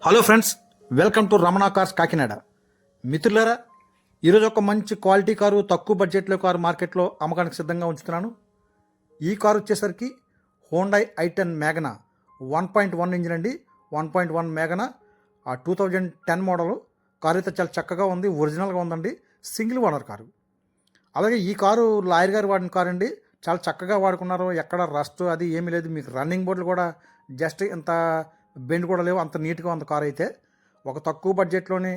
Hello friends, welcome to Ramana cars Kakinada. మిత్రులారా, ఈరోజు ఒక మంచి క్వాలిటీ కారు తక్కువ బడ్జెట్లో కారు మార్కెట్లో అమ్మకానికి సిద్ధంగా ఉంచుతున్నాను. ఈ కారు వచ్చేసరికి హోండై i10 మ్యాగ్నా 1.1 ఇంజిన్ అండి. 1.1 మ్యాగ్నా 2010 మోడలు. కారు అయితే చాలా చక్కగా ఉంది, ఒరిజినల్గా ఉందండి. Single owner car. అలాగే ఈ కారు లాయర్ గారు వాడిన కారు అండి. చాలా చక్కగా వాడుకున్నారు, ఎక్కడ రస్ట్ అది ఏమీ లేదు. మీకు రన్నింగ్ బోర్డులు కూడా జస్ట్ ఇంత బెండ్ కూడా లేవు, అంత నీట్గా ఉంది కారు అయితే. ఒక తక్కువ బడ్జెట్లోనే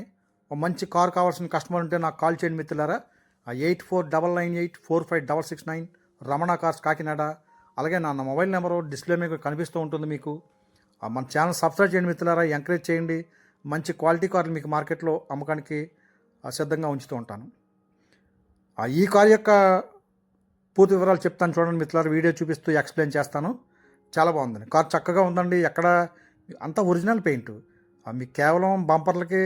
ఒక మంచి కారు కావాల్సిన కస్టమర్ ఉంటే నాకు కాల్ చేయండి మిత్రులారా. 8499845669 రమణ కార్స్ కాకినాడ. అలాగే నా మొబైల్ నెంబరు డిస్ప్లే మీద కనిపిస్తూ ఉంటుంది మీకు. మన ఛానల్ సబ్స్క్రైబ్ చేయండి మిత్రులారా, ఎంకరేజ్ చేయండి. మంచి క్వాలిటీ కార్లు మీకు మార్కెట్లో అమ్మకానికి సిద్ధంగా ఉంచుతూ ఉంటాను. ఈ కారు యొక్క పూర్తి వివరాలు చెప్తాను చూడండి మిత్రులారా, వీడియో చూపిస్తూ ఎక్స్ప్లెయిన్ చేస్తాను. చాలా బాగుందండి, కారు చక్కగా ఉందండి. ఎక్కడ అంతా ఒరిజినల్ పెయింట్. మీకు కేవలం బంపర్లకి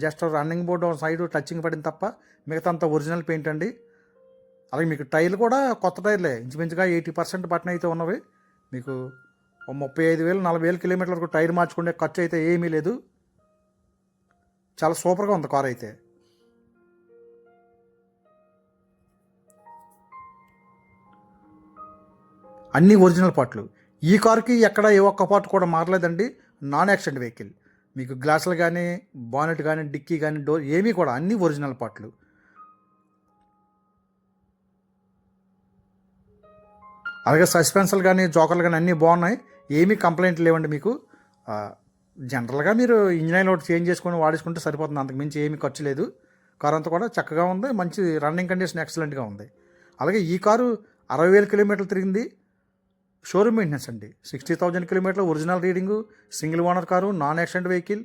just running board side touching పడింది తప్ప మిగతా అంతా ఒరిజినల్ పెయింట్ అండి. అలాగే మీకు టైర్లు కూడా కొత్త టైర్లే, ఇంచుమించుగా 80% బటన్ అయితే ఉన్నవి. మీకు 35,000-40,000 కిలోమీటర్ల వరకు టైర్ మార్చుకునే ఖర్చు అయితే ఏమీ లేదు. చాలా సూపర్గా ఉంది కారు అయితే. అన్నీ ఒరిజినల్ పార్ట్లు. ఈ కారుకి ఎక్కడ ఏ ఒక్క పార్ట్ కూడా మారలేదండి. Non accident vehicle. మీకు గ్లాసులు కానీ, బానెట్ కానీ, డిక్కీ కానీ, డోర్ ఏమీ కూడా అన్నీ ఒరిజినల్ పార్ట్లు. అలాగే సస్పెన్షన్లు కానీ, జోకర్లు కానీ అన్నీ బాగున్నాయి, ఏమీ కంప్లైంట్లు లేవండి మీకు. జనరల్గా మీరు ఇంజిన్ ఆయిల్ ఒకటి చేంజ్ చేసుకొని వాడేసుకుంటే సరిపోతుంది, అంతకుమించి ఏమీ ఖర్చు లేదు. కారు అంతా కూడా చక్కగా ఉంది, మంచి రన్నింగ్ కండిషన్ ఎక్సలెంట్గా ఉంది. అలాగే ఈ కారు 60,000 కిలోమీటర్లు తిరిగింది. షోరూమ్ మెయింటెనెన్స్ అండి. 60,000 కిలోమీటర్లు original reading, single owner car, non accident vehicle.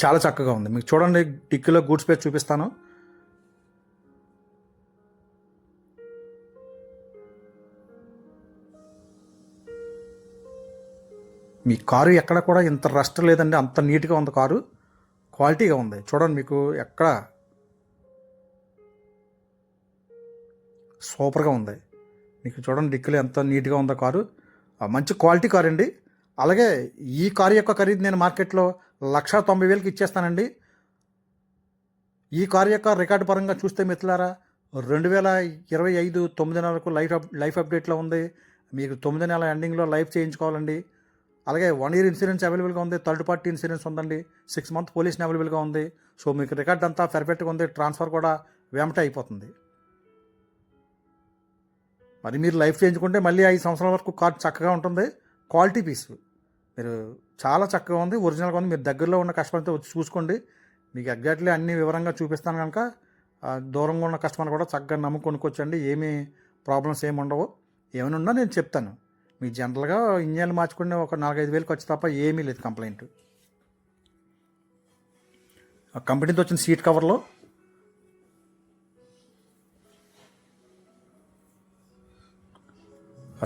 చాలా చక్కగా ఉంది. మీకు చూడండి, డిక్కీలో గూడ్ స్పేస్ చూపిస్తాను. మీ కారు ఎక్కడ కూడా ఇంత రస్ట్ లేదండి, అంత నీట్గా ఉంది కారు, క్వాలిటీగా ఉంది. చూడండి, మీకు ఎక్కడ సూపర్గా ఉంది. మీకు చూడండి, డిక్కీలో ఎంత నీట్గా ఉందో కారు. మంచి క్వాలిటీ కారు అండి. అలాగే ఈ కారు యొక్క ఖరీదు నేను మార్కెట్లో 1,90,000కి ఇచ్చేస్తానండి. ఈ కారు యొక్క రికార్డు పరంగా చూస్తే మిత్రులారా, 2025 9 నెలలకు లైఫ్ అప్డేట్లో ఉంది. మీకు 9 నెలల ఎండింగ్లో లైఫ్ చేయించుకోవాలండి. అలాగే 1 ఇయర్ ఇన్సూరెన్స్ అవైలబుల్గా ఉంది, థర్డ్ పార్టీ ఇన్సూరెన్స్ ఉందండి, 6 మంత్ పొల్యూషన్ అవైలబుల్గా ఉంది. సో మీకు రికార్డ్ అంతా పర్ఫెక్ట్గా ఉంది, ట్రాన్స్ఫర్ కూడా వెంటనే అయిపోతుంది. మరి మీరు లైఫ్ చేయించుకుంటే మళ్ళీ 5 సంవత్సరాల వరకు కార్ చక్కగా ఉంటుంది. క్వాలిటీ పీస్ మీరు చాలా చక్కగా ఉంది, ఒరిజినల్గా ఉంది. మీరు దగ్గరలో ఉన్న కస్టమర్తో వచ్చి చూసుకోండి, మీకు ఎగ్జాక్ట్లీ అన్ని వివరంగా చూపిస్తాను కనుక దూరంగా ఉన్న కస్టమర్ కూడా చక్కగా నమ్ముకొనుకొచ్చండి. ఏమీ ప్రాబ్లమ్స్ ఏమి ఉండవు. ఏమైనా ఉన్నా నేను చెప్తాను. మీ జనరల్గా ఇంజన్లు మార్చుకునే ఒక 4-5 వేలు ఖర్చు తప్ప ఏమీ లేదు కంప్లైంట్. కంపెనీతో వచ్చిన సీట్ కవర్లో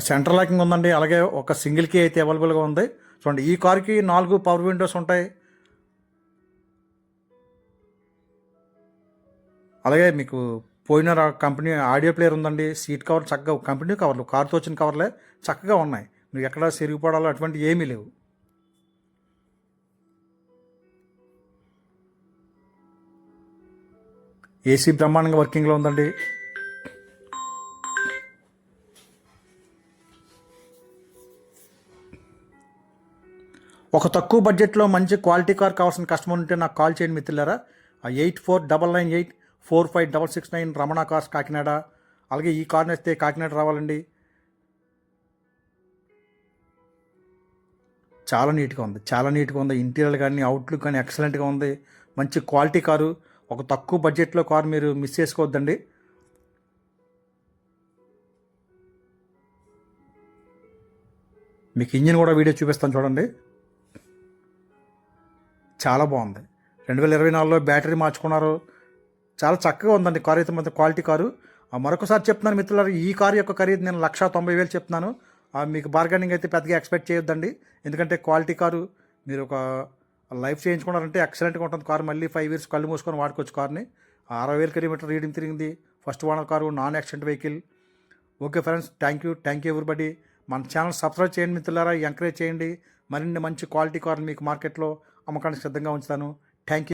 సెంటర్ లాకింగ్ ఉందండి. అలాగే ఒక సింగిల్ కీ అయితే అవైలబుల్గా ఉంది. చూడండి, ఈ కార్కి 4 పవర్ విండోస్ ఉంటాయి. అలాగే మీకు పోయిన కంపెనీ ఆడియో ప్లేయర్ ఉందండి. సీట్ కవర్ చక్కగా కంపెనీ కవర్లు, కారుతో వచ్చిన కవర్లే చక్కగా ఉన్నాయి. మీకు ఎక్కడ సిరిగిపోవడాలు అటువంటి ఏమీ లేవు. ఏసీ బ్రహ్మాండంగా వర్కింగ్లో ఉందండి. ఒక తక్కువ బడ్జెట్లో మంచి క్వాలిటీ కార్ కావాల్సిన కస్టమర్ ఉంటే నాకు కాల్ చేయండి మిత్రులారా. 8499845669 రమణ కార్స్ కాకినాడ. అలాగే ఈ కార్ నచ్చితే కాకినాడ రావాలండి. చాలా నీట్గా ఉంది, చాలా నీట్గా ఉంది. ఇంటీరియర్ కానీ, అవుట్లుక్ కానీ ఎక్సలెంట్గా ఉంది. మంచి క్వాలిటీ కారు. ఒక తక్కువ బడ్జెట్లో కారు మీరు మిస్ చేసుకోవద్దండి. మీకు ఇంజిన్ కూడా వీడియో చూపిస్తాను చూడండి. చాలా బాగుంది. 2024లో బ్యాటరీ మార్చుకున్నారు. చాలా చక్కగా ఉందండి కారు అయితే, మొత్తం క్వాలిటీ కారు. మరొకసారి చెప్తున్నాను మిత్రులారు, ఈ కారు యొక్క ఖరీదు నేను 1,90,000 చెప్తున్నాను. మీకు బార్గెనింగ్ అయితే పెద్దగా ఎక్స్పెక్ట్ చేయొద్దండి, ఎందుకంటే క్వాలిటీ కారు. మీరు ఒక లైఫ్ చేయించుకున్నారంటే ఎక్సలెంట్గా ఉంటుంది కారు. మళ్ళీ 5 ఇయర్స్ కళ్ళు మూసుకొని వాడుకోవచ్చు కార్ని. 60,000 కిలోమీటర్ రీడింగ్ తిరిగింది. First owner car, non accident vehicle. Okay friends, thank you everybody. మన ఛానల్ సబ్స్క్రైబ్ చేయండి మిత్రులారా, ఎంకరేజ్ చేయండి. మరిన్ని మంచి క్వాలిటీ కార్లు మీకు మార్కెట్లో అమ్మకానికి సిద్ధంగా ఉంచుతాను. Thank you.